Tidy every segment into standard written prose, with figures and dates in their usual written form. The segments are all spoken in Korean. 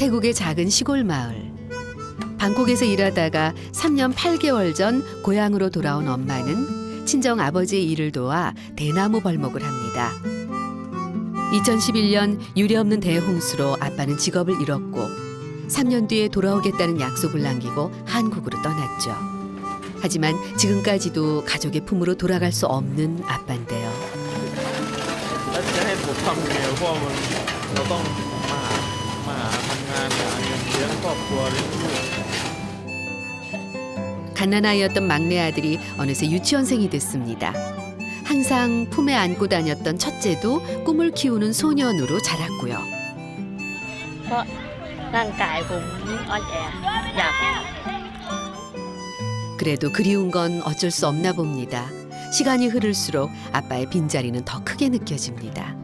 태국의 작은 시골 마을. 방콕에서 일하다가 3년 8개월 전 고향으로 돌아온 엄마는 친정 아버지의 일을 도와 대나무 벌목을 합니다. 2011년 유례없는 대홍수로 아빠는 직업을 잃었고 3년 뒤에 돌아오겠다는 약속을 남기고 한국으로 떠났죠. 하지만 지금까지도 가족의 품으로 돌아갈 수 없는 아빠인데요. จะให้ผมทำไงเพราะมันเราต้องมาหาทำงานหาเงินเลี้ยงครอบครัวเลี้ยงลูก 갓난아이였던 막내 아들이 어느새 유치원생이 됐습니다. 항상 품에 안고 다녔던 첫째도 꿈을 키우는 소년으로 자랐고요. เพราะร่างกายผมอ่อนแออยาก 그래도 그리운 건 어쩔 수 없나 봅니다. 시간이 흐를수록 아빠의 빈자리는 더 크게 느껴집니다.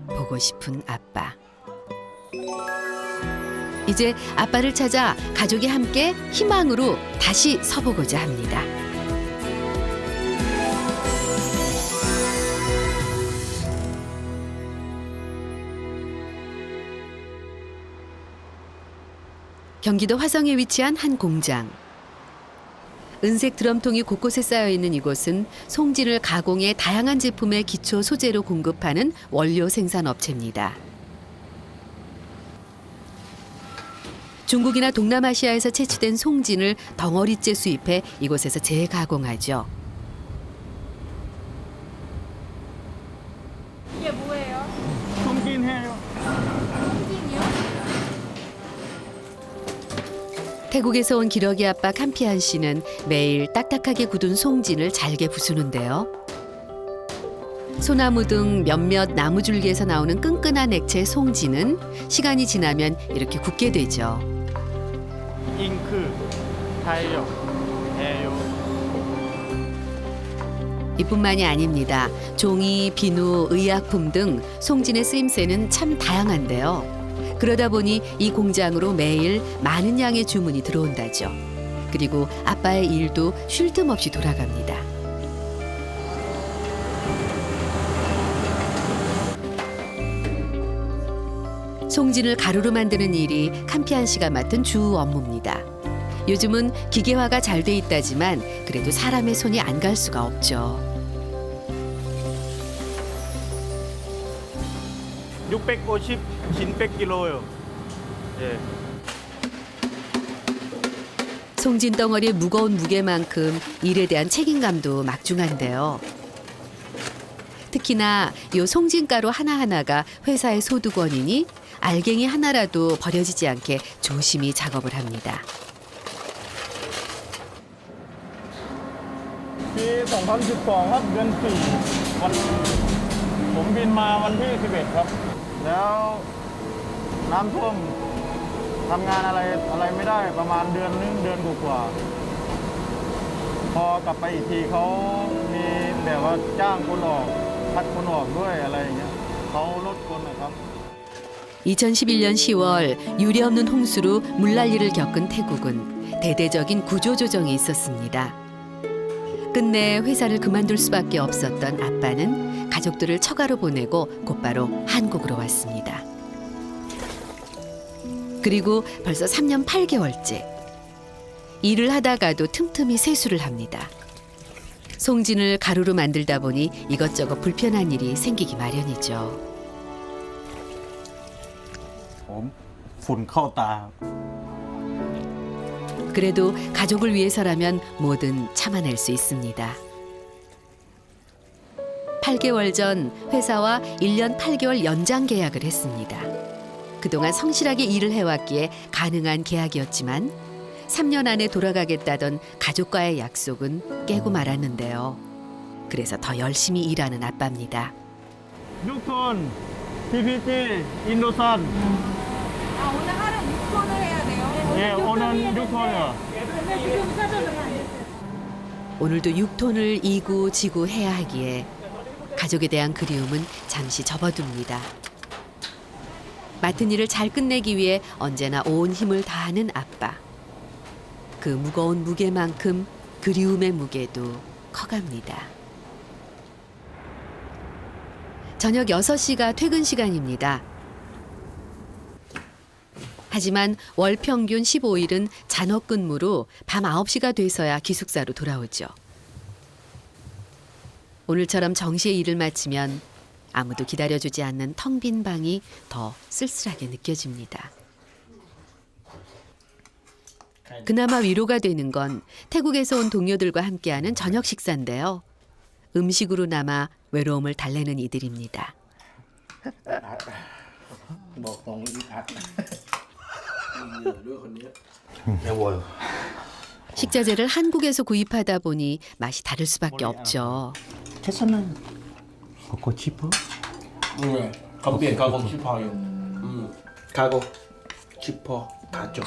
보고 싶은 아빠. 이제 아빠를 찾아 가족이 함께 희망으로 다시 서보고자 합니다. 경기도 화성에 위치한 한 공장. 은색 드럼통이 곳곳에 쌓여 있는 이곳은 송진을 가공해 다양한 제품의 기초 소재로 공급하는 원료 생산 업체입니다. 중국이나 동남아시아에서 채취된 송진을 덩어리째 수입해 이곳에서 재가공하죠. 이게 뭐예요? 송진해요. 송진이요? 태국에서 온 기러기 아빠 캄피안 씨는 매일 딱딱하게 굳은 송진을 잘게 부수는데요. 소나무 등 몇몇 나무줄기에서 나오는 끈끈한 액체 송진은 시간이 지나면 이렇게 굳게 되죠. 잉크, 타이어, 에요. 이뿐만이 아닙니다. 종이, 비누, 의약품 등 송진의 쓰임새는 참 다양한데요. 그러다 보니 이 공장으로 매일 많은 양의 주문이 들어온다죠. 그리고 아빠의 일도 쉴 틈 없이 돌아갑니다. 송진을 가루로 만드는 일이 캄피안 씨가 맡은 주 업무입니다. 요즘은 기계화가 잘 돼 있다지만 그래도 사람의 손이 안 갈 수가 없죠. 650 진 100kg요. 예. 송진 덩어리의 무거운 무게만큼 일에 대한 책임감도 막중한데요. 특히나 이 송진가루 하나하나가 회사의 소득원이니 알갱이 하나라도 버려지지 않게 조심히 작업을 합니다. ปี 2012 ครับเดือน 4 วันผมบินมาวันที่ 11 ครับ แล้วน้ำท่วมทำงานอะไรไม่ได้ประมาณเดือนนึงเดือนกว่าๆพอกลับไปอีกทีเขามีแบบว่าจ้างคนออกคัดคนออกด้วยอะไรอย่างเงี้ยเขาลดคนนะครับ 2011년 10월 유례없는 홍수로 물난리를 겪은 태국은 대대적인 구조조정이 있었습니다. 끝내 회사를 그만둘 수밖에 없었던 아빠는 가족들을 처가로 보내고 곧바로 한국으로 왔습니다. 그리고 벌써 3년 8개월째. 일을 하다가도 틈틈이 세수를 합니다. 송진을 가루로 만들다 보니 이것저것 불편한 일이 생기기 마련이죠. ฝุ่นเข้าตา 그래도 가족을 위해서라면 뭐든 참아낼 수 있습니다. 8개월 전 회사와 1년 8개월 연장 계약을 했습니다. 그동안 성실하게 일을 해왔기에 가능한 계약이었지만 3년 안에 돌아가겠다던 가족과의 약속은 깨고 말았는데요. 그래서 더 열심히 일하는 아빠입니다. ทุกคน TPG 인도산 아, 오늘 하루 6톤을 해야 돼요? 예, 오늘 6톤이요. 근데 지금 사전은 안 됐어요. 오늘도 6톤을 이고 지고 해야 하기에 가족에 대한 그리움은 잠시 접어둡니다. 맡은 일을 잘 끝내기 위해 언제나 온 힘을 다하는 아빠. 그 무거운 무게만큼 그리움의 무게도 커갑니다. 저녁 6시가 퇴근 시간입니다. 하지만 월 평균 15일은 잔업 근무로 밤 9시가 돼서야 기숙사로 돌아오죠. 오늘처럼 정시에 일을 마치면 아무도 기다려주지 않는 텅 빈 방이 더 쓸쓸하게 느껴집니다. 그나마 위로가 되는 건 태국에서 온 동료들과 함께하는 저녁 식사인데요. 음식으로나마 외로움을 달래는 이들입니다. 매워요. 식자재를 한국에서 구입하다 보니 맛이 다를 수밖에 없죠. 괜찮아요. 먹고 싶어? 네, 컴비엔 가고 싶어요. 가고 싶어. 가죠.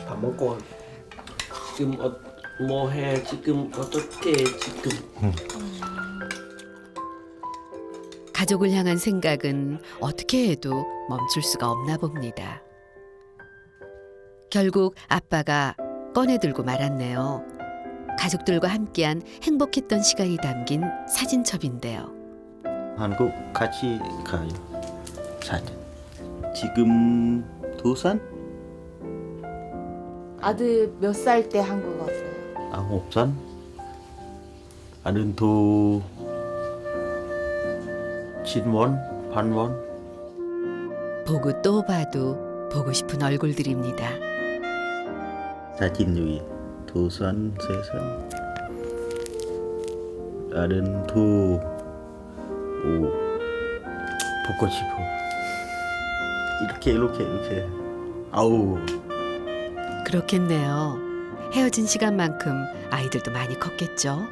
밥 먹고 지금 뭐해 지금 어떻게 지금 가족을 향한 생각은 어떻게 해도 멈출 수가 없나 봅니다. 결국 아빠가 꺼내들고 말았네요. 가족들과 함께한 행복했던 시간이 담긴 사진첩인데요. 한국 같이 가요. 사진. 지금 두산? 아들 몇 살 때 한국 왔어요? 9살? 아는 두 친원, 반원. 보고 또 봐도 보고 싶은 얼굴들입니다. 사진 위에 두산, 세산. 아는 두 보고 싶어. 이렇게. 아우. 그렇겠네요. 헤어진 시간만큼 아이들도 많이 컸겠죠.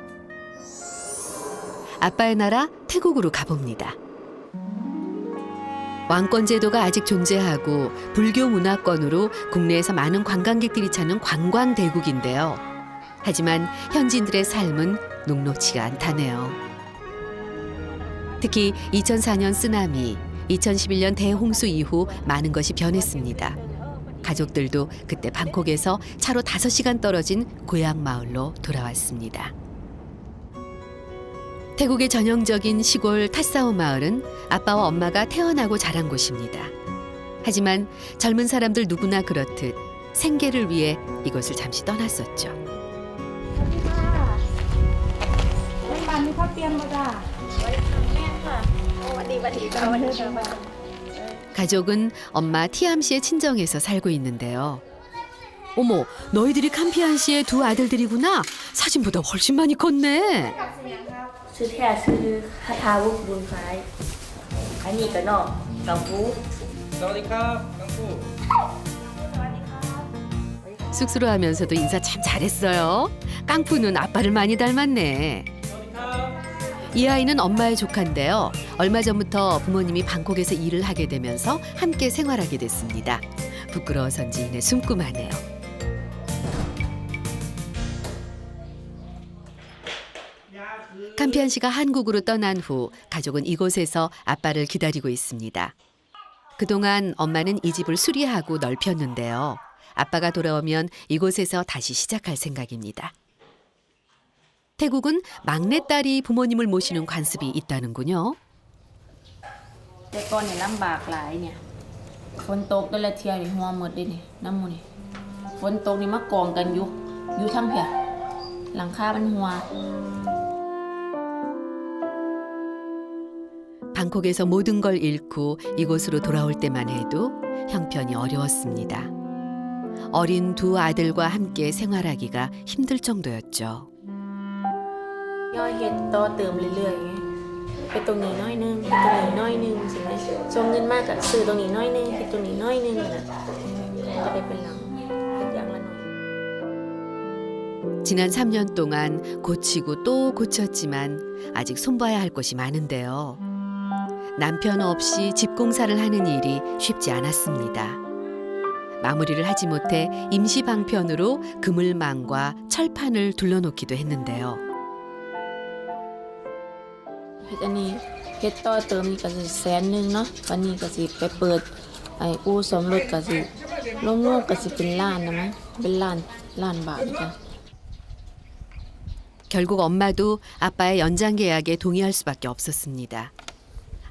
아빠의 나라 태국으로 가봅니다. 왕권 제도가 아직 존재하고 불교 문화권으로 국내에서 많은 관광객들이 찾는 관광대국인데요. 하지만 현지인들의 삶은 녹록지가 않다네요. 특히 2004년 쓰나미, 2011년 대홍수 이후 많은 것이 변했습니다. 가족들도 그때 방콕에서 차로 5시간 떨어진 고향 마을로 돌아왔습니다. 태국의 전형적인 시골 탓사오 마을은 아빠와 엄마가 태어나고 자란 곳입니다. 하지만 젊은 사람들 누구나 그렇듯 생계를 위해 이곳을 잠시 떠났었죠. บ้านนี้เขาเตรียมมาจ้า 가족은 엄마 티암 씨의 친정에서 살고 있는데요. 어머, 너희들이 캄피안 씨의 두 아들들이구나. 사진보다 훨씬 많이 컸네. ชื่อแท้ชื่อคาทาวุฒิบุญคล้ายอันนี้ก็นอกกังฟู สวัสดีครับกังฟู 쑥스러워하면서도 인사 참 잘했어요. 깡푸는 아빠를 많이 닮았네. 이 아이는 엄마의 조카인데요. 얼마 전부터 부모님이 방콕에서 일을 하게 되면서 함께 생활하게 됐습니다. 부끄러워서인지 이내 숨고마네요. 캄피안 씨가 한국으로 떠난 후 가족은 이곳에서 아빠를 기다리고 있습니다. 그동안 엄마는 이 집을 수리하고 넓혔는데요. 아빠가 돌아오면 이곳에서 다시 시작할 생각입니다. 태국은 막내딸이 부모님을 모시는 관습이 있다는군요. แต่ก่อนเนี่ยลำบากหลายเนี่ยฝนตกแต่ละเที่ยนี่หัวหมดเลยนี่น้ำมูนี่ฝนตกนี่มากองกันอยู่ทั้งเพียหลังคามันหัว 방콕에서 모든 걸 잃고 이곳으로 돌아올 때만 해도 형편이 어려웠습니다. 어린 두 아들과 함께 생활하기가 힘들 정도였죠. ย่อยเฮ็ดต่อเติมเรื่อยๆไงไปตรงนี้น้อยนึงไปตรงนี้น้อยนึงสินะส่งเงินมากก็ซื้อตรงนี้น้อยนึงไปตรงนี้น้อยนึงนะก็ได้เป็นหลังเฮ็ดอย่างละน้อย 지난 3년 동안 고치고 또 고쳤지만 아직 손봐야 할 곳이 많은데요. 남편 없이 집 공사를 하는 일이 쉽지 않았습니다. 마무리를 하지 못해 임시 방편으로 그물망과 철판을 둘러놓기도 했는데요. เฮ็ดอันนี้เฮ็ดต่อเติมนี่ก็สิ100,000เนาะวันนี้ก็สิไปเปิดไอ้อู่ซ่อมรถก็สิรวมๆก็สิเป็นล้านนะมั้งเป็นล้านบาทจ้ะ 결국 엄마도 아빠의 연장 계약에 동의할 수밖에 없었습니다.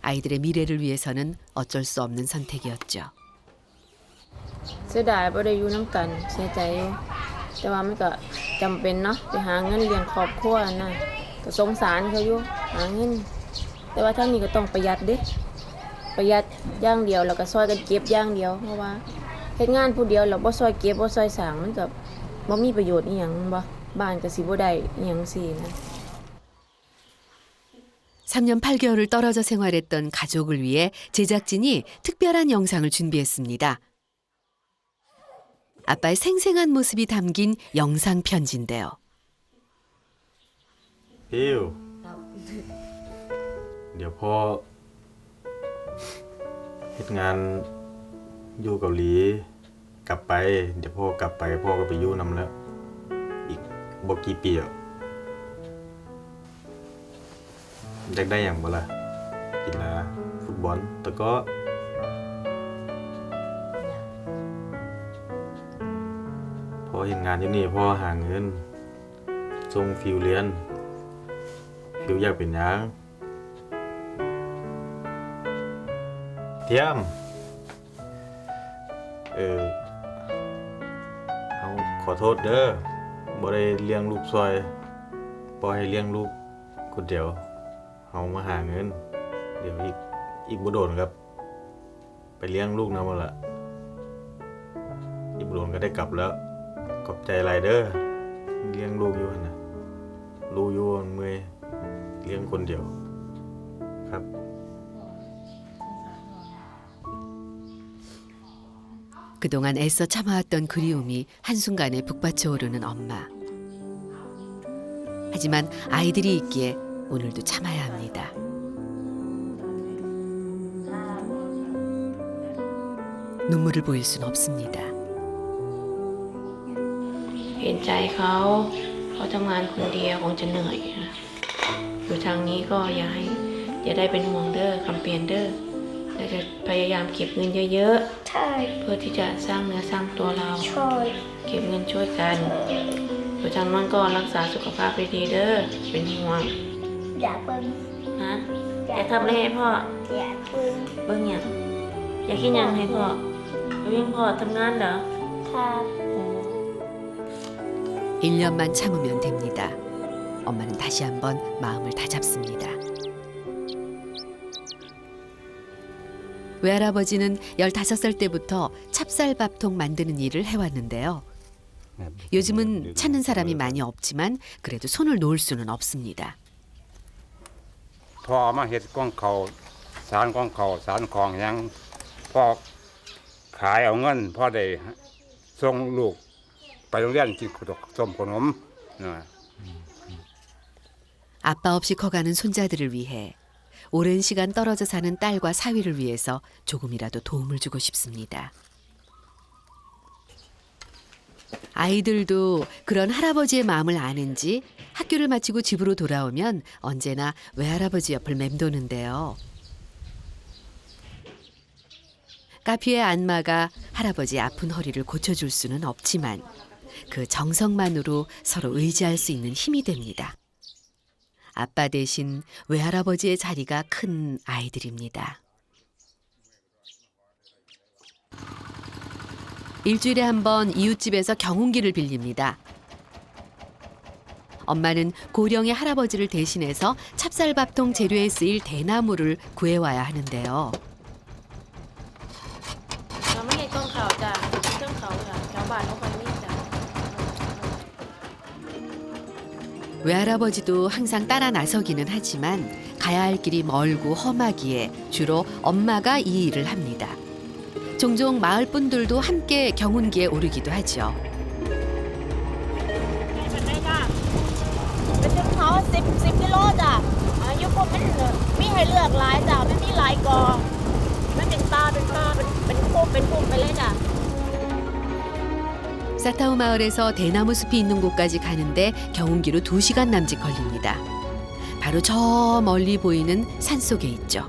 아이들의 미래를 위해서는 어쩔 수 없는 선택이었죠. สียดายบ่ได้อยู่น้ำกันเสียใจอยู่แต่ว่ามันก็จำเป็นเนาะไปหาเงินเลี้ยงครอบครัวนะก็สงสารเขาอยู่หาเงินแต่ว่าทางนี้ก็ต้องประหยัดเด้ประหยัดอย่างเดียวแล้วก็ซอยกันเก็บอย่างเดียวเพราะว่าเฮ็ดงานผู้เดียวแล้วบ่ซอยเก็บบ่ซอยสร้างมันก็บ่มีประโยชน์อีหยังบ่บ้านก็สิบ่ได้อีหยังซี่นะ 3년 8개월을 떨어져 생활했던 가족을 위해 제작진이 특별한 영상을 준비했습니다. 아빠의 생생한 모습이 담긴 영상 편지인데요. พิวเดี๋ยวพ่อเฮ็ดงานอยู่เกาหลีกลับไปเดี๋ยวพ่อกลับไปพ่อก็ไปอยู่นำแล้วอีกบ่กี่ปีอ่ะอยากได้อย่างบ่ล่ะกีฬาฟุตบอลตะกร้อพ่อเฮ็ดงานอยู่นี่พ่อหาเงินส่งฟิวเรียนฟิวอยากเป็นหยังเทียมเอาขอโทษเด้อบ่ได้เลี้ยงลูกซอยปล่อยให้เลี้ยงลูกคนเดียวเอามาหาเงินเดี๋ยวอีกบ่โดนครับไปเลี้ยงลูกนำละอีกบ่โดนก็ได้กลับแล้วขอบใจหลายเด้อเลี้ยงลูกอยู่หั่นน่ะลูกอยู่เมื่อยเลี้ยงคนเดียวครับ 그동안 애써 참아왔던 그리움이 한순간에 북받쳐 오르는 엄마. 하지만 아이들이 있기에 오늘도 참아야 합니다. 눈물을 보일 순 없습니다. เห็นใจเขาทำงานคนเดียวคงจะเหนื่อยนะอยู่ทางนี้ก็อย่าได้เป็นห่วงเด้อคำเปลี่ยนเด้อและจะพยายามเก็บเงินเยอะๆ ใช่ เพื่อที่จะสร้างเนื้อสร้างตัวเรา ช่วย เก็บเงินช่วยกันอยู่ทางนั้นก็รักษาสุขภาพให้ดีเด้อเป็นห่วง อยากเป็น นะอยากทำอะไรให้พ่อ อยากเป็น เบิ่งอย่างอยากคิดอย่างให้พ่อวิ่งพ่อทำงานเหรอ ครับ 1년만 참으면 됩니다. 엄마는 다시 한번 마음을 다잡습니다. 외할아버지는 15살 때부터 찹쌀밥통 만드는 일을 해왔는데요. 요즘은 찾는 사람이 많이 없지만 그래도 손을 놓을 수는 없습니다. พ่อมาเฮ็ดกล้องเขาสารกล้องเขาสารของหยังพ่อขายเอาเงินพ่อได้ส่งลูกไปโรงเรียนกินส้มขนมนะ 아빠 없이 커가는 손자들을 위해 오랜 시간 떨어져 사는 딸과 사위를 위해서 조금이라도 도움을 주고 싶습니다. 아이들도 그런 할아버지의 마음을 아는지 학교를 마치고 집으로 돌아오면 언제나 외할아버지 옆을 맴도는데요. 카피의 안마가 할아버지 아픈 허리를 고쳐줄 수는 없지만 그 정성만으로 서로 의지할 수 있는 힘이 됩니다. 아빠 대신 외할아버지의 자리가 큰 아이들입니다. 일주일에 한 번 이웃집에서 경운기를 빌립니다. 엄마는 고령의 할아버지를 대신해서 찹쌀밥통 재료에 쓰일 대나무를 구해와야 하는데요. เราไม่เห็นกล้องเขาจ้ะเครื่องเขาจ้ะแถวบ้านเขาคนนี้จ้ะ 외할아버지도 항상 따라 나서기는 하지만 가야 할 길이 멀고 험하기에 주로 엄마가 이 일을 합니다. 종종 마을 분들도 함께 경운기에 오르기도 하죠. เป็นถึงเขา10กิโลจ้ะอายุพวกมันมีให้เลือกหลายจ้ะไม่มีหลายกอไม่เป็นตาเป็นพุ่มไปเลยจ้ะ 사타우 마을에서 대나무 숲이 있는 곳까지 가는데 경운기로 2시간 남짓 걸립니다. 바로 저 멀리 보이는 산속에 있죠.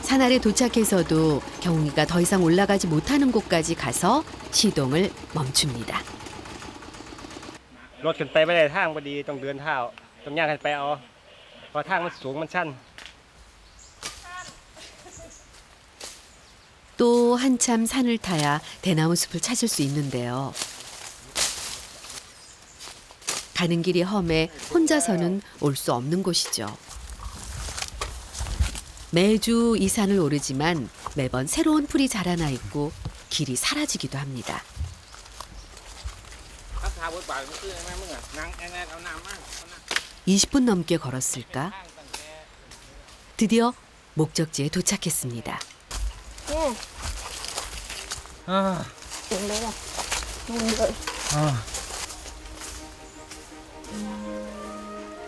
산 아래 도착해서도 경운기가 더 이상 올라가지 못하는 곳까지 가서 시동을 멈춥니다. รถขึ้นไปไม่ได้ทางพอดีต้องเดินเท้าต้องย่างขึ้นไปเอาเพราะทางมันสูงมันชัน 또 한참 산을 타야 대나무 숲을 찾을 수 있는데요. 가는 길이 험해 혼자서는 올 수 없는 곳이죠. 매주 이 산을 오르지만 매번 새로운 풀이 자라나 있고 길이 사라지기도 합니다. 20분 넘게 걸었을까? 드디어 목적지에 도착했습니다.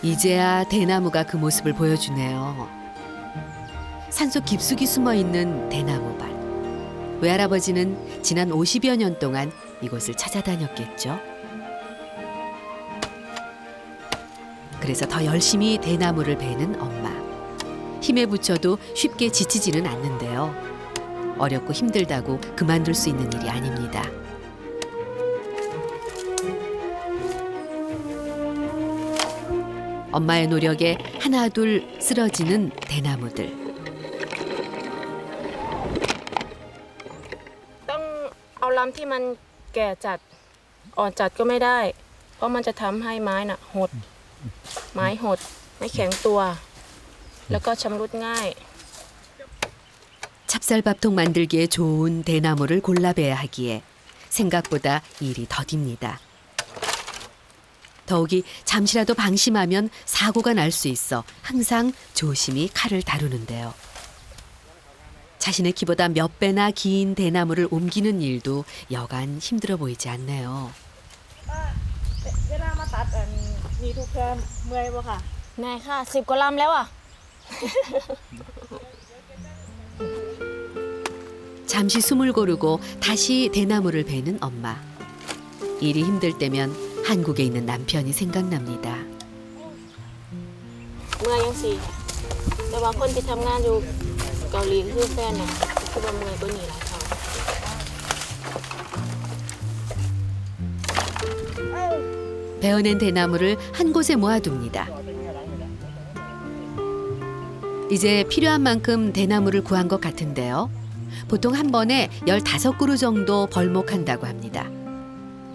이제야 대나무가 그 모습을 보여주네요. 산속 깊숙이 숨어 있는 대나무밭. 외할아버지는 지난 50여 년 동안 이곳을 찾아다녔겠죠. 그래서 더 열심히 대나무를 베는 엄마. 힘에 부쳐도 쉽게 지치지는 않는데요. 어렵고 힘들다고 그만둘 수 있는 일이 아닙니다. 엄마의 노력에 하나둘 쓰러지는 대나무들. ต้องเอาลำที่มันแก่จัดอ่อนจัดก็ไม่ได้ เพราะมันจะทำให้ไม้น่ะหด ไม้หดไม่แข็งตัว แล้วก็ชำรุดง่าย 찹쌀밥통 만들기에 좋은 대나무를 골라베야 하기에 생각보다 일이 더딥니다. 더욱이 잠시라도 방심하면 사고가 날 수 있어 항상 조심히 칼을 다루는데요. 자신의 키보다 몇 배나 긴 대나무를 옮기는 일도 여간 힘들어 보이지 않네요. เวลามาตัดมีทุกแค่เมื่อยบ่ค่ะแน่ค่ะ10 กว่าลำแล้วอ่ะ 잠시 숨을 고르고 다시 대나무를 베는 엄마. 일이 힘들 때면 한국에 있는 남편이 생각납니다. เมื่อยยังสิแต่ว่าคนที่ทำงานอยู่เกาหลีคือแฟนน่ะคือว่าเมื่อยกว่านี้หลายเท่า 베어낸 대나무를 한 곳에 모아둡니다. 이제 필요한 만큼 대나무를 구한 것 같은데요. 보통 한 번에 15그루 정도 벌목한다고 합니다.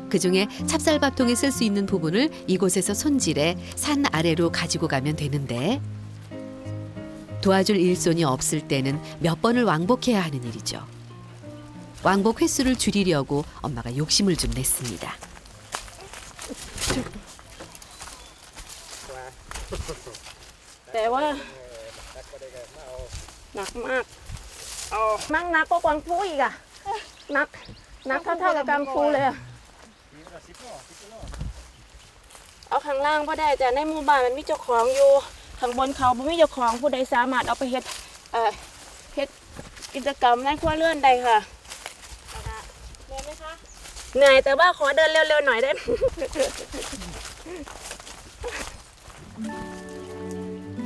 그중에 찹쌀밥통에 쓸 수 있는 부분을 이곳에서 손질해 산 아래로 가지고 가면 되는데 도와줄 일손이 없을 때는 몇 번을 왕복해야 하는 일이죠. 왕복 횟수를 줄이려고 엄마가 욕심을 좀 냈습니다. แต่ว่าหนักมากมั่งหนักก็กวางฟูอีกอ่ะหนักเท่ากับกางฟูเลยอ่ะเอาข้างล่างบ่ได้จ้ะในหมู่บ้านมันมีเจ้าของอยู่ข้างบนเขาบ่มีเจ้าของผู้ใดสามารถเอาไปเฮ็ดกิจกรรมในครัวเรือนได้ค่ะเหนื่อยไหมคะเหนื่อยแต่ว่าขอเดินเร็วๆหน่อยได้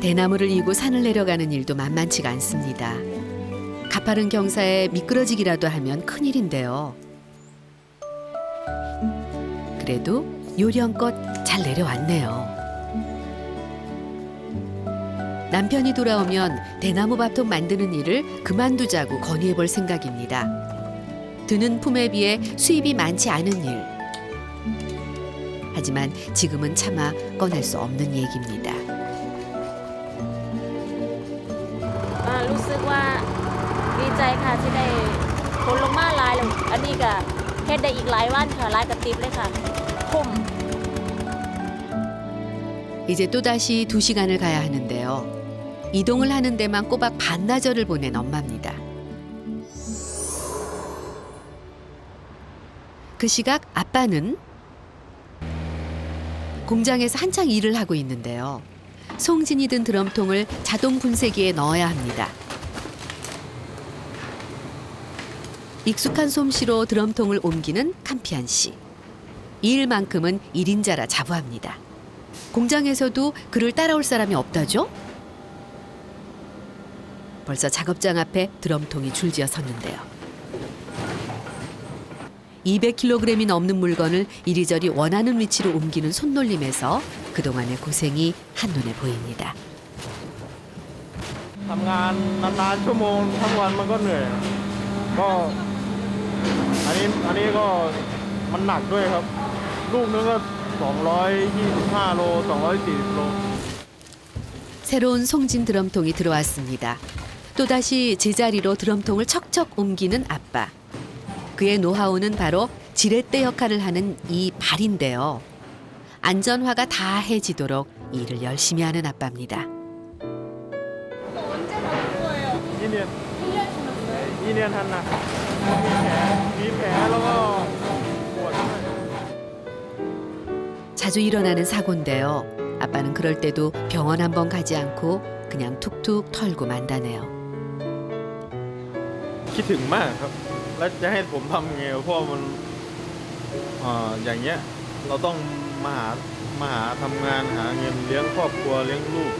대나무를 이고 산을 내려가는 일도 만만치가 않습니다. 가파른 경사에 미끄러지기라도 하면 큰일인데요. 그래도 요령껏 잘 내려왔네요. 남편이 돌아오면 대나무 밥통 만드는 일을 그만두자고 건의해볼 생각입니다. 드는 품에 비해 수입이 많지 않은 일. 하지만 지금은 차마 꺼낼 수 없는 얘기입니다. รู้สึกว่าดีใจค่ะที่ได้ผลลงมาหลายแล้วอันนี้ก็เฮ็ดได้อีกหลายวันค่ะหลายกระติบเลยค่ะคุ้ม 이제 또다시 2시간을 가야 하는데요. 이동을 하는 데만 꼬박 반나절을 보낸 엄마입니다. 그 시각 아빠는 공장에서 한창 일을 하고 있는데요. 송진이 든 드럼통을 자동 분쇄기에 넣어야 합니다. 익숙한 솜씨로 드럼통을 옮기는 캄피안 씨. 이 일만큼은 1인자라 자부합니다. 공장에서도 그를 따라올 사람이 없다죠? 벌써 작업장 앞에 드럼통이 줄지어 섰는데요. 200kg이 넘는 물건을 이리저리 원하는 위치로 옮기는 손놀림에서 그동안의 고생이 한눈에 보입니다. ทำงานนานๆชั่วโมงทั้งวันมันก็เหนื่อย ก็อันนี้ก็มันหนักด้วยครับ ลูกนึงก็225 로, 240 로. 새로운 송진 드럼통이 들어왔습니다. 또다시 제자리로 드럼통을 척척 옮기는 아빠. 그의 노하우는 바로 지렛대 역할을 하는 이 발인데요. 안전화가 다 해지도록 일을 열심히 하는 아빠입니다. 언제 나올 거예요? 2년. 1년 지났어요? 2년 한나.มีแผลแล้วก็ปวดด้วย 자주 일어나는 사고인데요. 아빠는 그럴 때도 병원 한 번 가지 않고 그냥 툭툭 털고 만다네요. คิดถึงมากครับ แล้วจะให้ผมทำไงเพราะมันอย่างเงี้ยเราต้องมาหาทำงานหาเงินเลี้ยงครอบครัวเลี้ยงลูก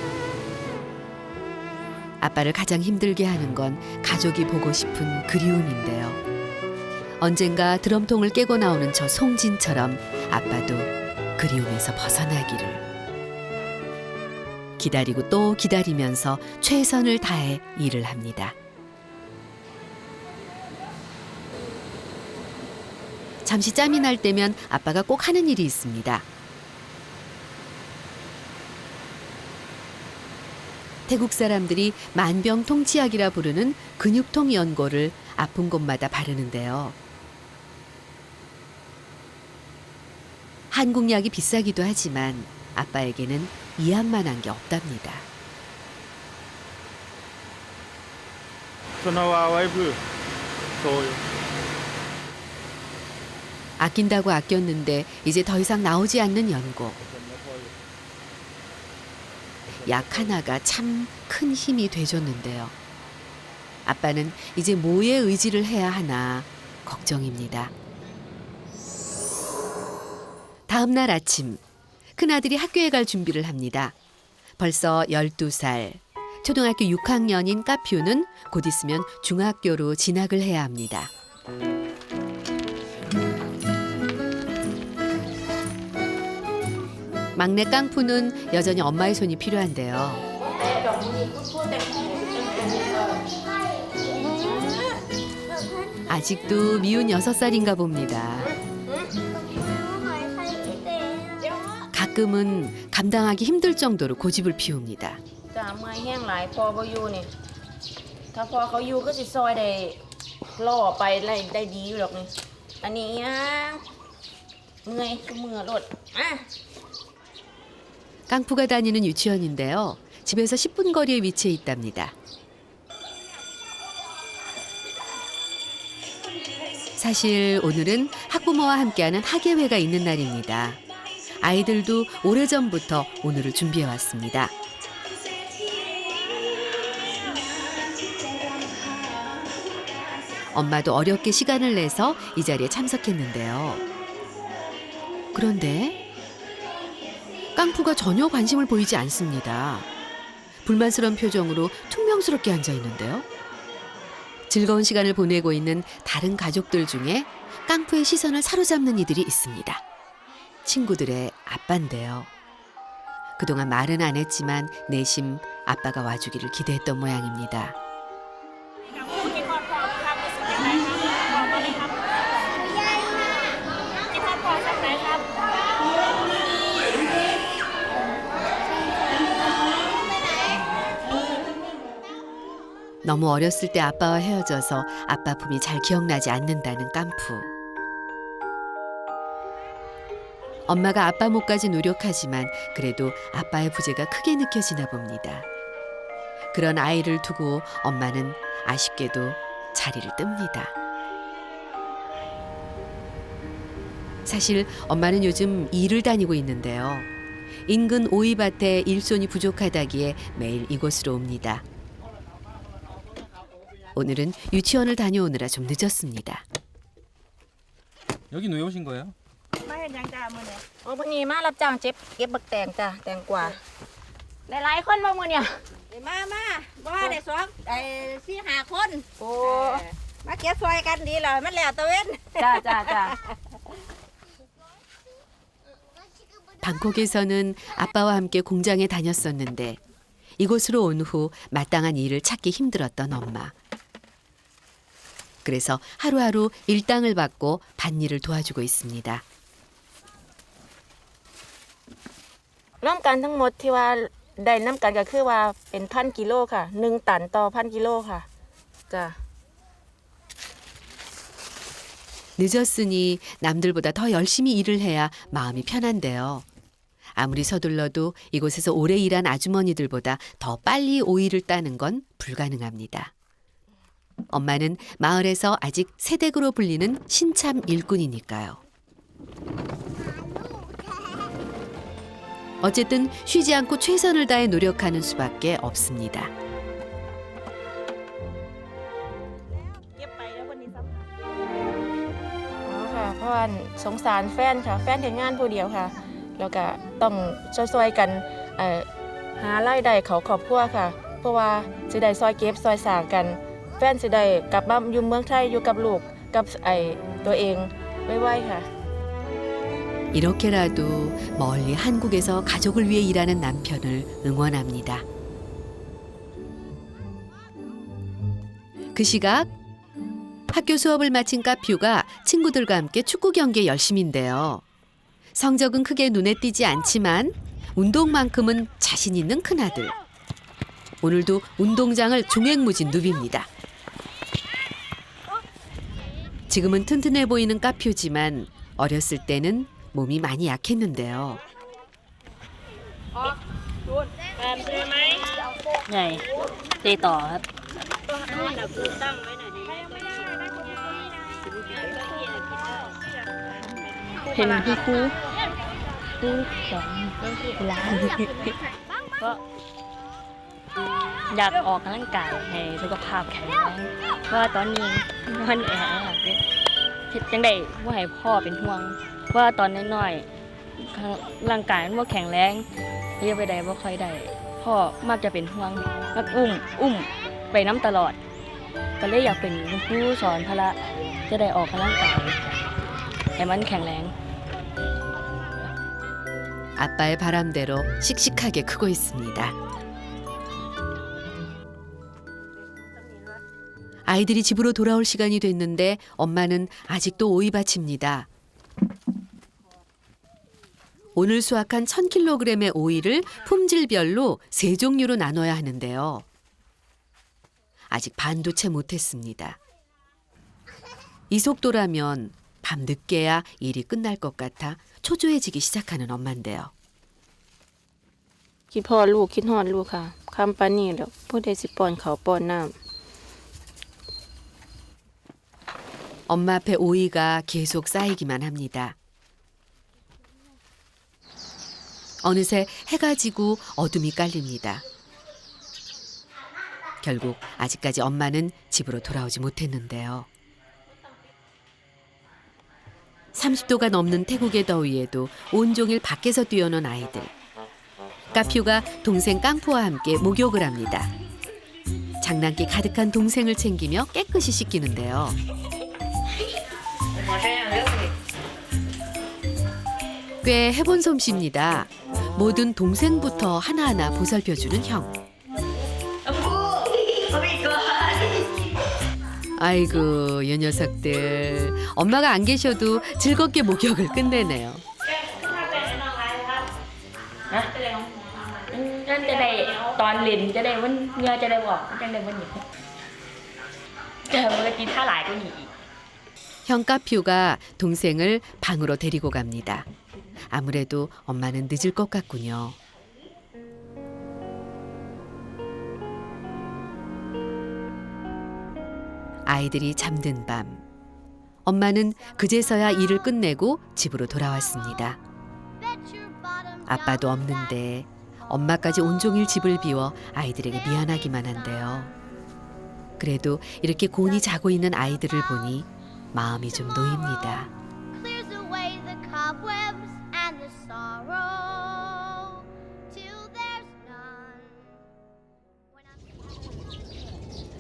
아빠를 가장 힘들게 하는 건 가족이 보고 싶은 그리움인데요. 언젠가 드럼통을 깨고 나오는 저 송진처럼 아빠도 그리움에서 벗어나기를. 기다리고 또 기다리면서 최선을 다해 일을 합니다. 잠시 짬이 날 때면 아빠가 꼭 하는 일이 있습니다. 태국 사람들이 만병통치약이라 부르는 근육통 연고를 아픈 곳마다 바르는데요. 한국 약이 비싸기도 하지만 아빠에게는 이약만한 게 없답니다. ชนาวาไว้เพื่อโชย 아낀다고 아꼈는데 이제 더 이상 나오지 않는 연고. 약 하나가 참 큰 힘이 돼줬는데요. 아빠는 이제 뭐에 의지를 해야 하나 걱정입니다. 다음 날 아침, 큰아들이 학교에 갈 준비를 합니다. 벌써 12살. 초등학교 6학년인 까퓨는 곧 있으면 중학교로 진학을 해야 합니다. 막내 깡푸는 여전히 엄마의 손이 필요한데요. 아직도 미운 6살인가 봅니다. 가끔은 감당하기 힘들 정도로 고집을 피웁니다. จ้ะเมื่อยแห้งหลายพอบ่อยู่นี่ถ้าพอเขาอยู่ก็สิซอยได้ล่อไปได้ดีอยู่หรอกนี่อันนี้ยังเมื่อยก็เมื่อรถอ่ะ 깡푸가 다니는 유치원인데요. 집에서 10분 거리에 위치해 있답니다. 사실 오늘은 학부모와 함께하는 학예회가 있는 날입니다. 아이들도 오래전부터 오늘을 준비해 왔습니다. 엄마도 어렵게 시간을 내서 이 자리에 참석했는데요. 그런데 깡푸가 전혀 관심을 보이지 않습니다. 불만스러운 표정으로 퉁명스럽게 앉아 있는데요. 즐거운 시간을 보내고 있는 다른 가족들 중에 깡푸의 시선을 사로잡는 이들이 있습니다. 친구들의 아빠인데요. 그동안 말은 안 했지만 내심 아빠가 와주기를 기대했던 모양입니다. 너무 어렸을 때 아빠와 헤어져서 아빠 품이 잘 기억나지 않는다는 깐푸. 엄마가 아빠 몫까지 노력하지만 그래도 아빠의 부재가 크게 느껴지나 봅니다. 그런 아이를 두고 엄마는 아쉽게도 자리를 뜹니다. 사실 엄마는 요즘 일을 다니고 있는데요. 인근 오이밭에 일손이 부족하다기에 매일 이곳으로 옵니다. 오늘은 유치원을 다녀오느라 좀 늦었습니다. 여긴 왜 오신 거예요? มาเห็นยังจ้ามื้อนี้อ๋อมื้อนี้มารับจ้างเก็บบักแตงจ้ะแตงกวาหลายๆคนบ่มื้อเนี่ยมาบ่ว่าได้4-5 คน โอ้มาเก็บซอยกันดีแล้วมันแล้วตะเว้นจ้า 방콕에서는 아빠와 함께 공장에 다녔었는데 이곳으로 온 후 마땅한 일을 찾기 힘들었던 엄마. 그래서 하루하루 일당을 받고 밭일을 도와주고 있습니다. ร่วมกันทั้งหมดที่ว่าได้น้ำกันก็คือว่าเป็น1,000 กิโลค่ะ1 ตันต่อ 1,000 กิโลค่ะจ้ะ 늦었으니 남들보다 더 열심히 일을 해야 마음이 편한데요. 아무리 서둘러도 이곳에서 오래 일한 아주머니들보다 더 빨리 오이를 따는 건 불가능합니다. 엄마는 마을에서 아직 새댁으로 불리는 신참 일꾼이니까요. 어쨌든 쉬지 않고 최선을 다해 노력하는 수밖에 없습니다. ค่ะเพราะว่าสงสารแฟนค่ะแฟนทำงานผู้เดียวค่ะแล้วก็ต้องช่วยๆกันหารายได้เขาครอบครัวค่ะเพราะว่าสิได้ซอยเก็บซอยสร้างกันแฟนสิได้กลับมาอยู่เมืองไทยอยู่กับลูกกับตัวเองไวๆค่ะ 이렇게라도 멀리 한국에서 가족을 위해 일하는 남편을 응원합니다. 그 시각 학교 수업을 마친 까퓨가 친구들과 함께 축구 경기에 열심인데요. 성적은 크게 눈에 띄지 않지만 운동만큼은 자신 있는 큰아들. 오늘도 운동장을 종횡무진 누빕니다. 지금은 튼튼해 보이는 까퓨지만 어렸을 때는 몸이 많이 약했는데요. 네, điต่อครับ เห็นพี่ครูสอนกีฬาก็อยากออกกำลังกายให้สุขภาพแข็งแรงเพราะว่าตอนนี้มันแอบเฮ็ดจังได๋บ่ให้พ่อเป็นห่วงว่าตอนน้อยๆร่างกายมันบ่แข็งแรงเรียกไปได้บ่ค่อยได้พ่อมักจะเป็นห่วงมักอุ้มไปน้ำตลอดก็เลยอยากเป็นครูสอนพละจะได้ออกกำลังกายให้มันแข็งแรง 아빠의 바람대로 씩씩하게 크고 있습니다. 아이들이 집으로 돌아올 시간이 됐는데 엄마는 아직도 오이밭입니다. 오늘 수확한 1000kg의 오이를 품질별로 3종류로 나눠야 하는데요. 아직 반도 채 못했습니다. 이 속도라면 밤 늦게야 일이 끝날 것 같아 초조해지기 시작하는 엄마인데요. คิดพ่อลูกคิดฮอดลูกค่ะคำปานนี้แล้วผู้ใดสิป้อนข้าวป้อนน้ำ 엄마 앞에 오이가 계속 쌓이기만 합니다. 어느새 해가 지고 어둠이 깔립니다. 결국 아직까지 엄마는 집으로 돌아오지 못했는데요. 30도가 넘는 태국의 더위에도 온종일 밖에서 뛰어논 아이들. 까퓨가 동생 깡푸와 함께 목욕을 합니다. 장난기 가득한 동생을 챙기며 깨끗이 씻기는데요. 꽤 해본 솜씨입니다. 뭐든 동생부터 하나하나 보살펴주는 형. 아이고, 이 녀석들. 엄마가 안 계셔도 즐겁게 목욕을 끝내네요. จะได้ตอนเล่นจะได้วันเหงื่อจะได้บอกจะได้วันหยิบเจอเมื่อกี้ท่าหลายก็หนี 형 까퓨가 동생을 방으로 데리고 갑니다. 아무래도 엄마는 늦을 것 같군요. 아이들이 잠든 밤, 엄마는 그제서야 일을 끝내고 집으로 돌아왔습니다. 아빠도 없는데 엄마까지 온종일 집을 비워 아이들에게 미안하기만 한데요. 그래도 이렇게 곤히 자고 있는 아이들을 보니 마음이 좀 놓입니다.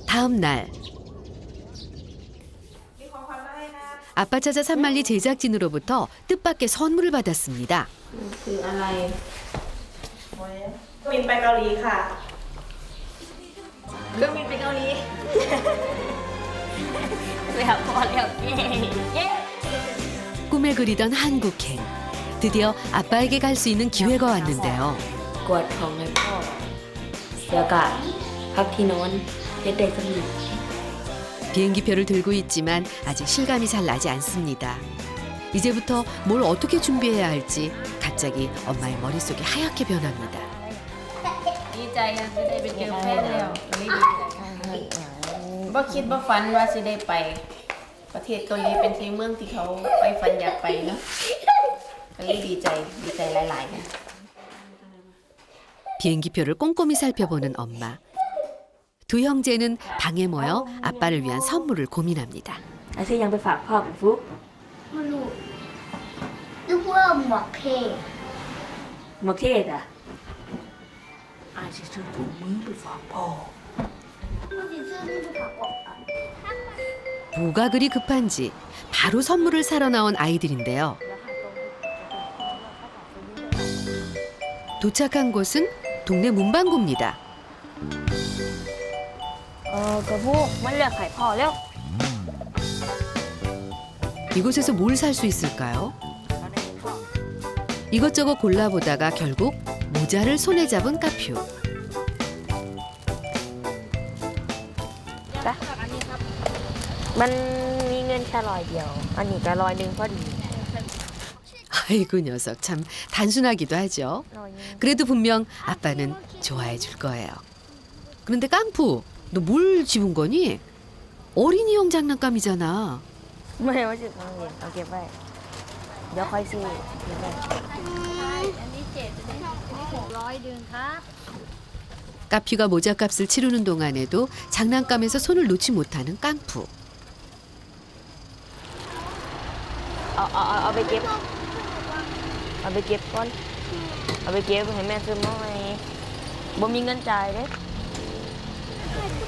다음 날 아빠 찾아 산만리 제작진으로부터 뜻밖의 선물을 받았습니다. คืออะไร บินไปเกาหลีค่ะเครื่องบินไปเกาหลี ไปหาพ่อแล้วเย้เย้ 꿈에 그리던 한국행. 드디어 아빠에게 갈 수 있는 기회가 왔는데요. กวาดของให้พ่อแล้วก็พักที่นอนเฮ็ดได้สำเร็จ 비행기표를 들고 있지만 아직 실감이 잘 나지 않습니다. 이제부터 뭘 어떻게 준비해야 할지 갑자기 엄마의 머릿속이 하얗게 변합니다. ดีใจอะสิได้ไปเจอแฟนแล้วดีใจบ่คิดบ่ฝันว่าสิได้ไป ประเทศเกาหลีเป็นที่เมืองที่เขาไปฝันอยากไปเนาะก็เลยดีใจหลายๆนะ 비행기표를 꼼꼼히 살펴보는 엄마. 두 형제는 방에 모여 아빠를 위한 선물을 고민합니다. ไอ้ที่ยังไปฝากพ่อกับฟุก ไม่รู้นึกว่าหมวกเท่ หมวกเทศอ่ะอาจจะซื้อถุงมือไปฝากพ่อ 뭐가 그리 급한지 바로 선물을 사러 나온 아이들인데요. 도착한 곳은 동네 문방구입니다. กระพุกมันเลือกไข่พ่อแล้ว 이곳에서 뭘 살 수 있을까요? 이것저것 골라보다가 결국 모자를 손에 잡은 까퓨. มันมีเงินแค่100เดียว อันนี้ก็100พอดี 아이고 녀석 참 단순하기도 하죠. 그래도 분명 아빠는 좋아해 줄 거예요. 그런데 깡푸, 너 뭘 집은 거니? 어린이용 장난감이잖아. ไม่ว่าจะต้องเรียนเอาเก็บไว้ เดี๋ยวค่อยซื้อเก็บไว้ อันนี้7อันนี้600ดึงครับ 까퓨가 모자값을 치르는 동안에도 장난감에서 손을 놓지 못하는 깡푸. เอาไปเก็บก่อนเอาไปเก็บให้แม่ซื้อมาให้บ่มีเงินจ่ายเด้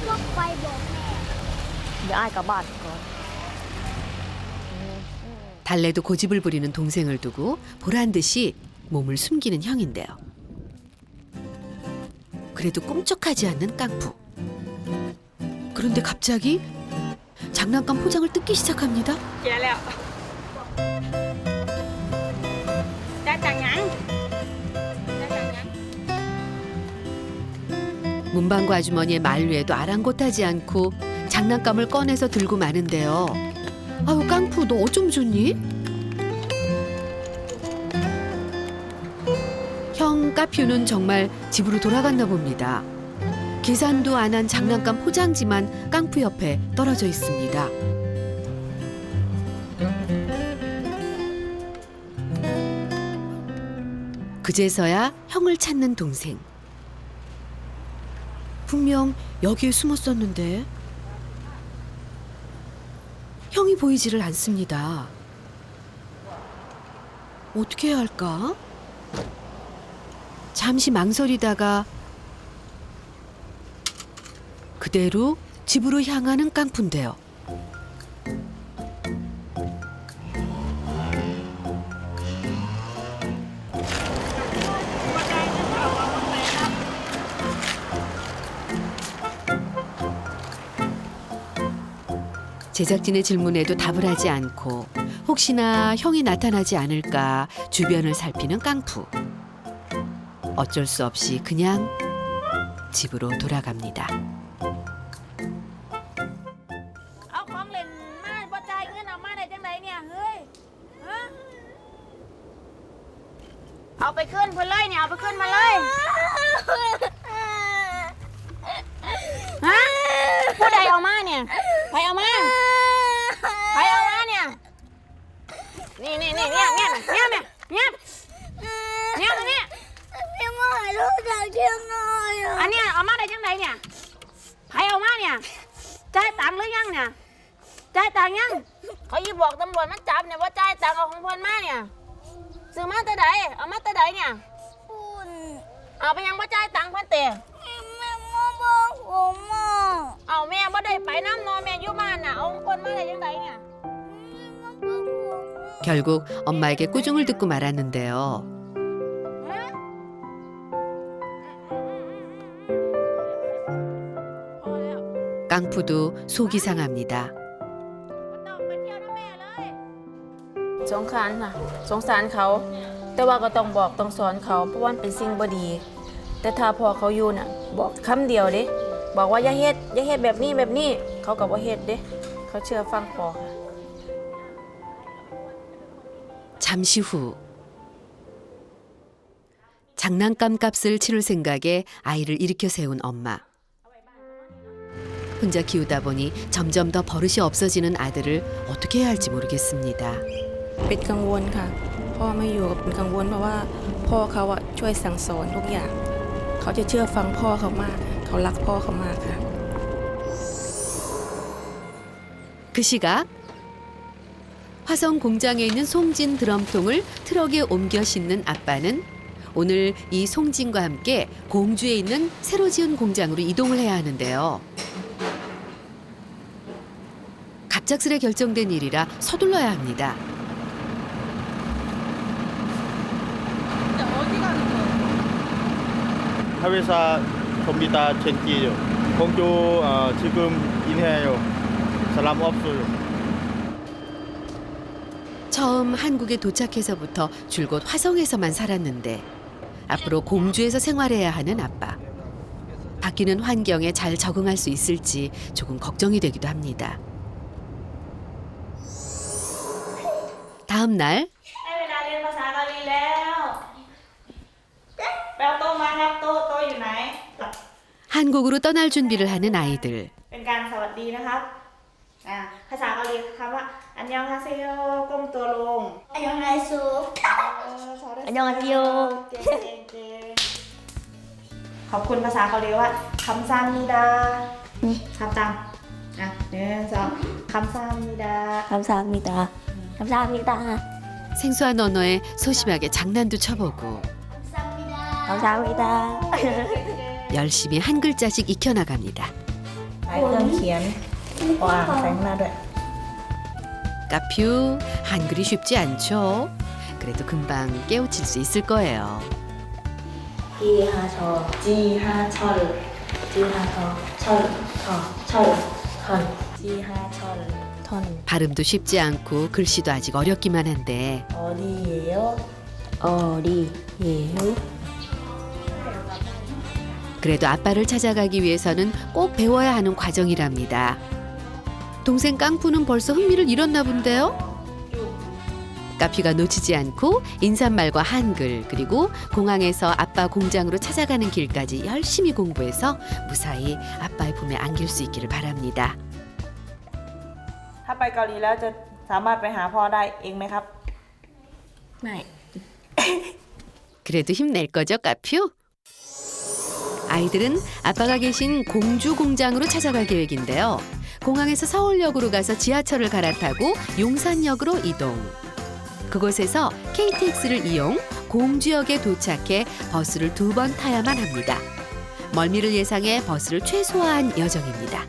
ต้องไปบอกแม่ เดี๋ยวอ้ายกลับบ้านก่อน 달래도 고집을 부리는 동생을 두고 보란 듯이 몸을 숨기는 형인데요. 그래도 꿈쩍하지 않는 깡푸. 그런데 갑자기 장난감 포장을 뜯기 시작합니다. เจ๊แล้วได้จังยังได้จังยัง 문방구 아주머니의 만류에도 아랑곳하지 않고 장난감을 꺼내서 들고 마는데요. 아유 깡푸 너 어쩜 좋니? 형 까퓨는 정말 집으로 돌아갔나 봅니다. 계산도 안 한 장난감 포장지만 깡푸 옆에 떨어져 있습니다. 그제서야 형을 찾는 동생. 분명 여기에 숨었었는데 형이 보이지를 않습니다. 어떻게 해야 할까? 잠시 망설이다가 그대로 집으로 향하는 깡푸인데요. 제작진의 질문에도 답을 하지 않고 혹시나 형이 나타나지 않을까 주변을 살피는 깡푸. 어쩔 수 없이 그냥 집으로 돌아갑니다. เอาของเล่นมาบ่จ่ายเงินเอามาได้จังไดเนี่ยเฮ้ยฮะเอาไปขึ้นเพิ่นเลยเนี่ยเอาไปขึ้นมาเลยฮะผู้ใดเอามาเนี่ยใครเอามาใครเอามาเนี่ยนี่เนี่ยพี่มาให้ลูกจากเชียงหน่อยอันเนี้ยเอามาได้จังไดเนี่ยใครเอามาเนี่ยจ่ายตังค์หรือยังเนี่ยจ่ายตังค์ยังเขายีบอกตำรวจมันจับเนี่ยว่าจ่ายตังค์เอาของเพิ่นมาเนี่ยซื้อมาแต่ใดเอามาแต่ใดเนี่ยเอาไปยังว่าจ่ายตังค์เพิ่นเตะแม่มาบอกผมอ่ะเอาแม่บ่ได้ไปน้ำนอนแม่อยู่บ้านน่ะเอาคนมาได้ยังไงเนี่ย 결국 엄마에게 꾸중을 듣고 말았는데요. 깡푸도 속이 상합니다. สงสารค่ะสงสารเขา แต่ว่าก็ต้องบอกต้องสอนเขาเพราะว่ามันเป็นสิ่งบ่ดี แต่ถ้าพอเขาอยู่น่ะบอกคำเดียวเด้บอกว่าอย่าเฮ็ดแบบนี้แบบนี้เขาก็บ่เฮ็ดเด้เขาเชื่อฟังพอค่ะ 잠시 후 장난감 값을 치를 생각에 아이를 일으켜 세운 엄마. 혼자 키우다 보니 점점 더 버릇이 없어지는 아들을 어떻게 해야 할지 모르겠습니다. เป็นกังวลค่ะพ่อไม่อยู่ก็เป็นกังวลเพราะว่าพ่อเขาอะช่วยสั่งสอนทุกอย่างเขาจะเชื่อฟังพ่อเขามากเขารักพ่อเขามากค่ะ 그 시각 화성 공장에 있는 송진 드럼통을 트럭에 옮겨 싣는 아빠는 오늘 이 송진과 함께 공주에 있는 새로 지은 공장으로 이동을 해야 하는데요. 갑작스레 결정된 일이라 서둘러야 합니다. 회사 컴퓨터 젠기요. 공주 지금 인해요. 사람 없어요. 처음 한국에 도착해서부터 줄곧 화성에서만 살았는데 앞으로 공주에서 생활해야 하는 아빠. 바뀌는 환경에 잘 적응할 수 있을지 조금 걱정이 되기도 합니다. 다음 날 ได้เวลาเรียนภาษาเกาหลีแล้วไปเอาโต๊ะมาครับโต๊ะอยู่ไหน 한국으로 떠날 준비를 하는 아이들. เป็นการสวัสดีนะครับภาษาเกาหลีคำว่าอันยองฮาเซโยก้มตัวลงอันยองไฮซูอันยองอาเกียวเก่งขอบคุณภาษาเกาหลีว่าคำซามิดานี่คำตาม1, 2 감사합니다. 감사합니다. 감사합니다. 생소한 언어에 소심하게 장난도 쳐보고 감사합니다. 열심히 한 글자씩 익혀나갑니다. เขียนอ่านแสงหน้าด้วย 까퓨, 한글이 쉽지 않죠? 그래도 금방 깨우칠 수 있을 거예요. 지하철 턴 발음도 쉽지 않고 글씨도 아직 어렵기만 한데 어디예요? 그래도 아빠를 찾아가기 위해서는 꼭 배워야 하는 과정이랍니다. 동생 깡푸는 벌써 흥미를 잃었나 본데요? 까퓨가 놓치지 않고 인사말과 한글 그리고 공항에서 아빠 공장으로 찾아가는 길까지 열심히 공부해서 무사히 아빠의 품에 안길 수 있기를 바랍니다. ถ้าไปเกาหลีแล้วจะสามารถไปหาพ่อได้เองไหมครับ ไม่ 그래도 힘낼 거죠, 까퓨? 아이들은 아빠가 계신 공주 공장으로 찾아갈 계획인데요. 공항에서 서울역으로 가서 지하철을 갈아타고 용산역으로 이동. 그곳에서 KTX를 이용 공주역에 도착해 버스를 2번 타야만 합니다. 멀미를 예상해 버스를 최소화한 여정입니다.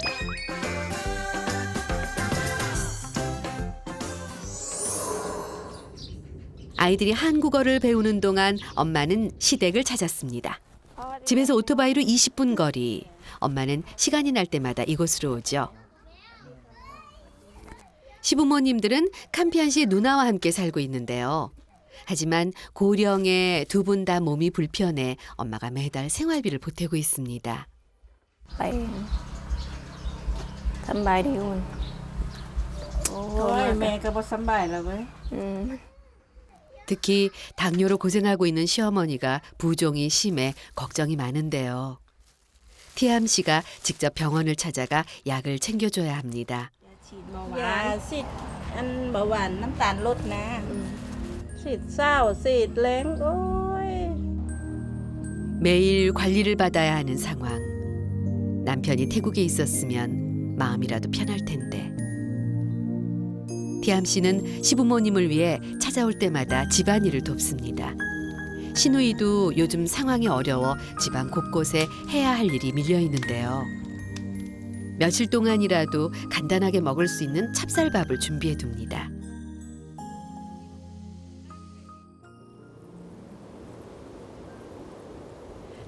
아이들이 한국어를 배우는 동안 엄마는 시댁을 찾았습니다. 집에서 오토바이로 20분 거리. 엄마는 시간이 날 때마다 이곳으로 오죠. 시부모님들은 캄피안 씨 누나와 함께 살고 있는데요. 하지만 고령의 두 분 다 몸이 불편해 엄마가 매달 생활비를 보태고 있습니다. ไปสบายดีคุณโอ้ยแม่ก็บ่สบายแล้วเว้ย 특히 당뇨로 고생하고 있는 시어머니가 부종이 심해 걱정이 많은데요. 티암 씨가 직접 병원을 찾아가 약을 챙겨줘야 합니다. ยาฉีดอันเบาหวานน้ำตาลลดนะฉีดเศร้าฉีดแรงโอ้ย 매일 관리를 받아야 하는 상황. 남편이 태국에 있었으면 마음이라도 편할 텐데. 티암 씨는 시부모님을 위해 찾아올 때마다 집안일을 돕습니다. 시누이도 요즘 상황이 어려워 집안 곳곳에 해야 할 일이 밀려 있는데요. 며칠 동안이라도 간단하게 먹을 수 있는 찹쌀밥을 준비해 둡니다.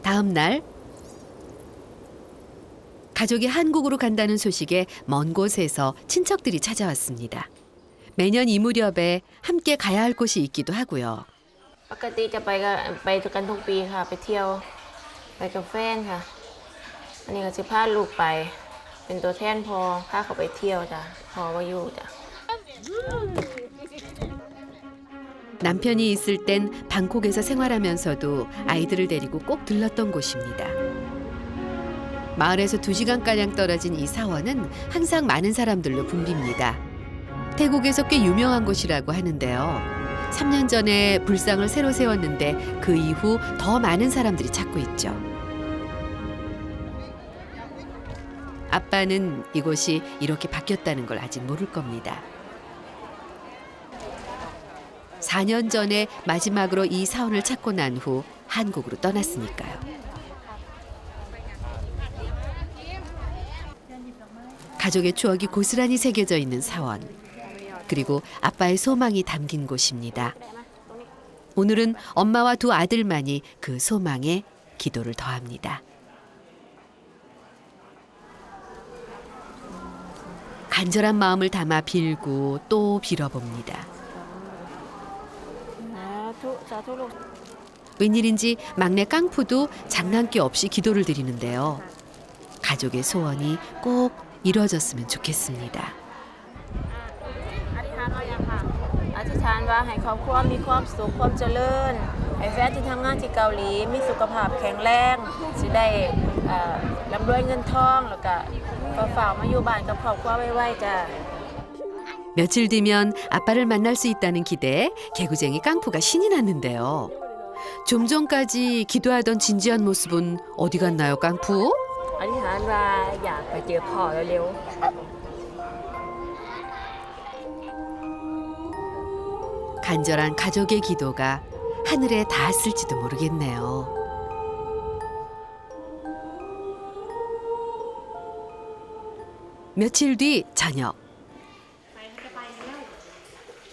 다음 날 가족이 한국으로 간다는 소식에 먼 곳에서 친척들이 찾아왔습니다. 매년 이 무렵에 함께 가야 할 곳이 있기도 하고요. ปกติจะไปกันทุกปีค่ะไปเที่ยวไปกับแฟนค่ะอันนี้ก็สิพาลูกไปเป็นตัวแทนพอพาเขาไปเที่ยวจ้ะพอว่าอยู่จ้ะ 남편이 있을 땐 방콕에서 생활하면서도 아이들을 데리고 꼭 들렀던 곳입니다. 마을에서 2시간가량 떨어진 이 사원은 항상 많은 사람들로 붐빕니다. 태국에서 꽤 유명한 곳이라고 하는데요. 3년 전에 불상을 새로 세웠는데 그 이후 더 많은 사람들이 찾고 있죠. 아빠는 이곳이 이렇게 바뀌었다는 걸 아직 모를 겁니다. 4년 전에 마지막으로 이 사원을 찾고 난 후 한국으로 떠났으니까요. 가족의 추억이 고스란히 새겨져 있는 사원. 그리고 아빠의 소망이 담긴 곳입니다. 오늘은 엄마와 2 아들만이 그 소망에 기도를 더합니다. 간절한 마음을 담아 빌고 또 빌어봅니다. 웬일인지 막내 깡푸도 장난기 없이 기도를 드리는데요. 가족의 소원이 꼭 이루어졌으면 좋겠습니다. อธิษฐานว่าให้ครอบครัวมีความสุขความเจริญให้แฟนที่ทำงานที่เกาหลีมีสุขภาพแข็งแรงสิได้ร่ำรวยเงินทองแล้วก็ฝากมาอยู่บ้านกับครอบครัวไว้ๆจ้ะ 며칠 뒤면 아빠를 만날 수 있다는 기대에 개구쟁이 깡푸가 신이 났는데요. 좀 전까지 기도하던 진지한 모습은 어디 갔나요, 깡푸? อธิษฐานว่าอยากไปเจอพ่อเร็ว 간절한 가족의 기도가 하늘에 닿았을지도 모르겠네요. 며칠 뒤 저녁.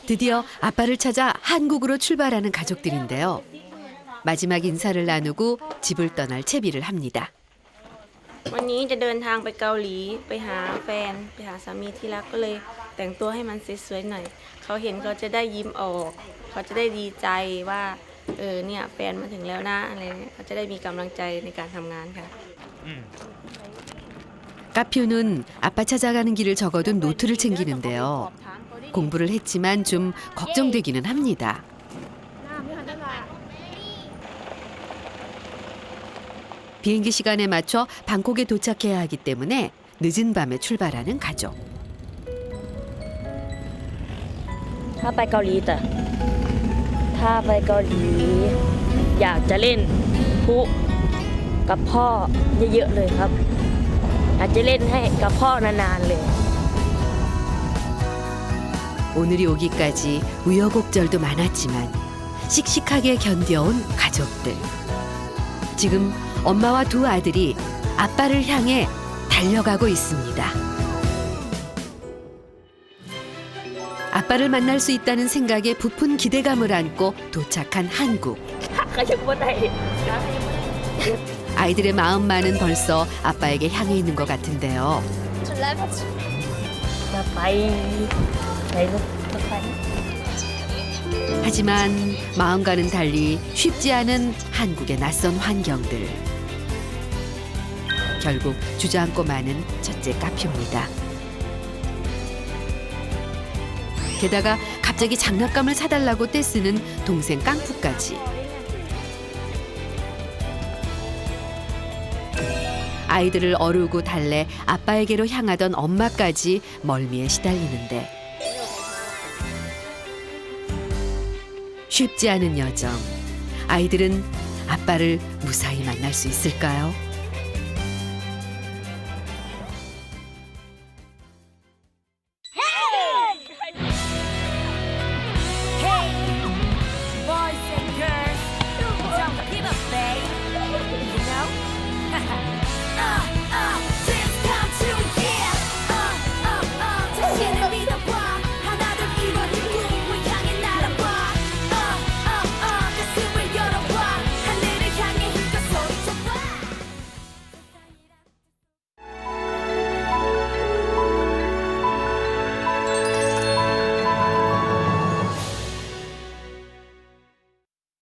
드디어 아빠를 찾아 한국으로 출발하는 가족들인데요. 마지막 인사를 나누고 집을 떠날 채비를 합니다. วันนี้จะเดินทางไปเกาหลีไปหาแฟนไปหาสามีที่รักก็เลยแต่งตัวให้มันสวยๆหน่อยเขาเห็นเขาจะได้ยิ้มออกเขาจะได้ดีใจว่าเนี่ยแฟนมาถึงแล้วนะอะไรเนี่ยเขาจะได้มีกำลังใจในการทำงานค่ะ 까퓨는 아빠 찾아가는 길을 적어둔 노트를 챙기는데요. 공부를 했지만 좀 걱정되기는 합니다. 비행기 시간에 맞춰 방콕에 도착해야 하기 때문에 늦은 밤에 출발하는 가족. ถ้าไปเกาหลีจ้ะถ้าไปเกาหลีอยากจะเล่นพลุกับพ่อเยอะๆเลยครับอยากจะเล่นให้กับพ่อนานๆเลย 오늘이 오기까지 우여곡절도 많았지만 씩씩하게 견뎌온 가족들. 지금 엄마와 2 아들이 아빠를 향해 달려가고 있습니다. 아빠를 만날 수 있다는 생각에 부푼 기대감을 안고 도착한 한국. 아이들의 마음만은 벌써 아빠에게 향해 있는 것 같은데요. 하지만 마음과는 달리 쉽지 않은 한국의 낯선 환경들. 결국 주저앉고 마는 첫째 까퓨입니다. 게다가 갑자기 장난감을 사달라고 떼쓰는 동생 깡푸까지. 아이들을 어루고 달래 아빠에게로 향하던 엄마까지 멀미에 시달리는데 쉽지 않은 여정. 아이들은 아빠를 무사히 만날 수 있을까요?